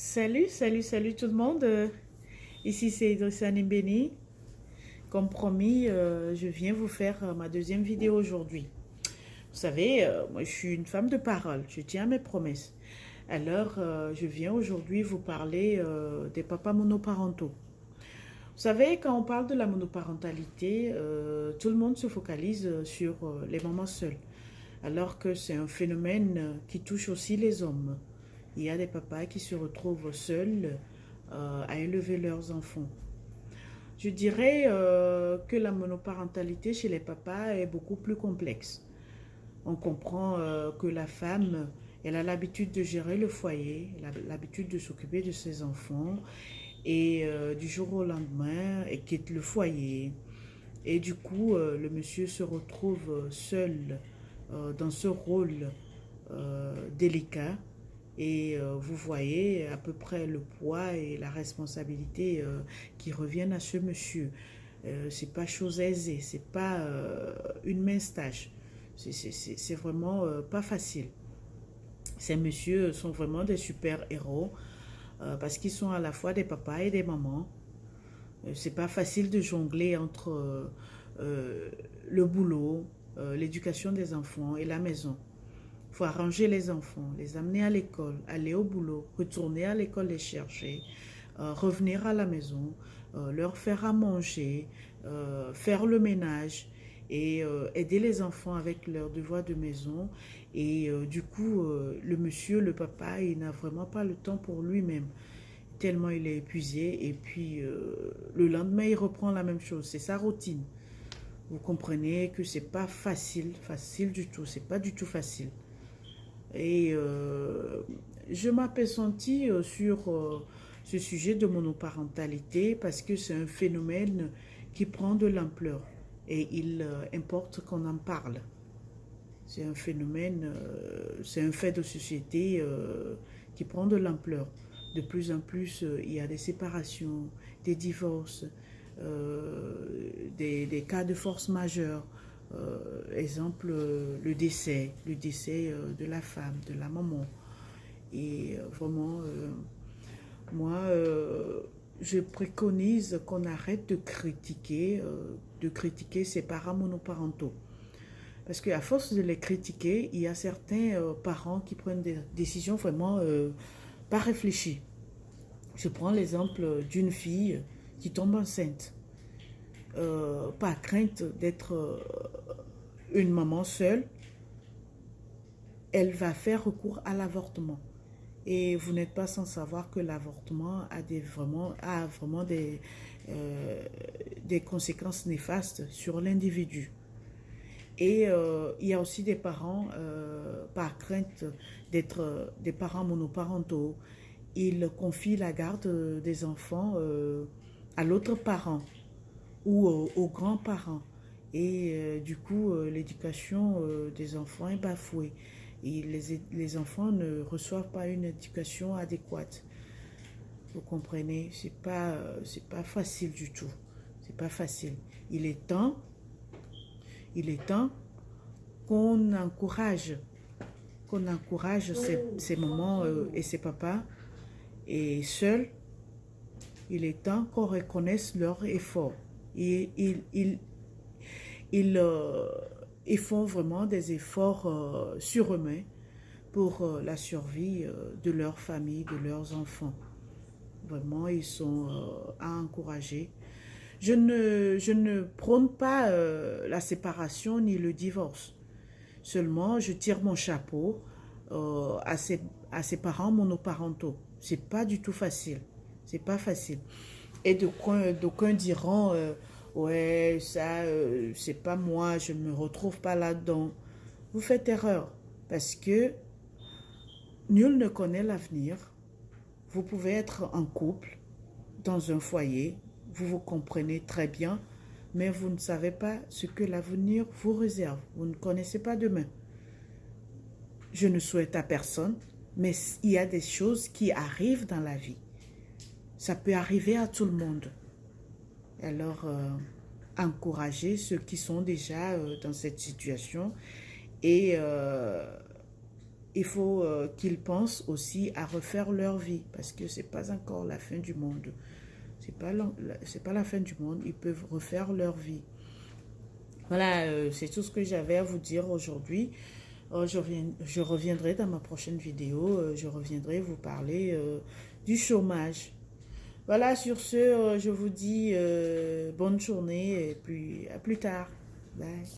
Salut tout le monde. Ici c'est Idrissa Nimbeni. Comme promis, je viens vous faire ma deuxième vidéo aujourd'hui. Vous savez, moi je suis une femme de parole, je tiens à mes promesses. Alors, je viens aujourd'hui vous parler des papas monoparentaux. Vous savez, quand on parle de la monoparentalité, tout le monde se focalise sur les mamans seules, alors que c'est un phénomène qui touche aussi les hommes. Il y a des papas qui se retrouvent seuls à élever leurs enfants. Je dirais que la monoparentalité chez les papas est beaucoup plus complexe. On comprend que la femme, elle a l'habitude de gérer le foyer, elle a l'habitude de s'occuper de ses enfants et du jour au lendemain, elle quitte le foyer. Et du coup, le monsieur se retrouve seul dans ce rôle délicat. Et vous voyez à peu près le poids et la responsabilité qui reviennent à ce monsieur. C'est pas chose aisée, c'est pas une mince tâche. C'est vraiment pas facile. Ces messieurs sont vraiment des super héros parce qu'ils sont à la fois des papas et des mamans. C'est pas facile de jongler entre le boulot, l'éducation des enfants et la maison. Il faut arranger les enfants, les amener à l'école, aller au boulot, retourner à l'école les chercher, revenir à la maison, leur faire à manger, faire le ménage et aider les enfants avec leurs devoirs de maison. Et du coup, le monsieur, le papa, il n'a vraiment pas le temps pour lui-même, tellement il est épuisé. Et puis, le lendemain, il reprend la même chose. C'est sa routine. Vous comprenez que c'est pas facile du tout. C'est pas du tout facile. Et je m'appesantis sur ce sujet de monoparentalité parce que c'est un phénomène qui prend de l'ampleur et il importe qu'on en parle. C'est un phénomène, c'est un fait de société qui prend de l'ampleur. De plus en plus, il y a des séparations, des divorces, des cas de force majeure. Exemple, le décès de la femme, de la maman. Et vraiment, moi, je préconise qu'on arrête de critiquer ces parents monoparentaux. Parce qu'à force de les critiquer, il y a certains parents qui prennent des décisions vraiment pas réfléchies. Je prends l'exemple d'une fille qui tombe enceinte. Par crainte d'être une maman seule, elle va faire recours à l'avortement. Et vous n'êtes pas sans savoir que l'avortement a vraiment des conséquences néfastes sur l'individu. Et il y a aussi des parents, par crainte d'être des parents monoparentaux, ils confient la garde des enfants à l'autre parent ou aux grands-parents. Et du coup, l'éducation des enfants est bafouée. Et les enfants ne reçoivent pas une éducation adéquate. Vous comprenez? C'est pas facile du tout. C'est pas facile. Il est temps, il est temps qu'on encourage, ces mamans et ces papas. Et seuls, il est temps qu'on reconnaisse leur effort. Et ils font vraiment des efforts surhumains pour la survie de leur famille, de leurs enfants. Vraiment, ils sont à encourager. Je ne prône pas la séparation ni le divorce. Seulement, je tire mon chapeau à ces parents monoparentaux. C'est pas du tout facile. C'est pas facile. Et d'aucuns diront, ouais, ça, c'est pas moi, je ne me retrouve pas là-dedans. Vous faites erreur parce que nul ne connaît l'avenir. Vous pouvez être en couple, dans un foyer, vous vous comprenez très bien, mais vous ne savez pas ce que l'avenir vous réserve. Vous ne connaissez pas demain. Je ne souhaite à personne, mais il y a des choses qui arrivent dans la vie. Ça peut arriver à tout le monde. Alors, encourager ceux qui sont déjà dans cette situation et il faut qu'ils pensent aussi à refaire leur vie parce que c'est pas encore la fin du monde. C'est pas la fin du monde, ils peuvent refaire leur vie. Voilà, c'est tout ce que j'avais à vous dire aujourd'hui. Je reviendrai dans ma prochaine vidéo, je reviendrai vous parler du chômage. Voilà, sur ce, je vous dis bonne journée et puis à plus tard. Bye.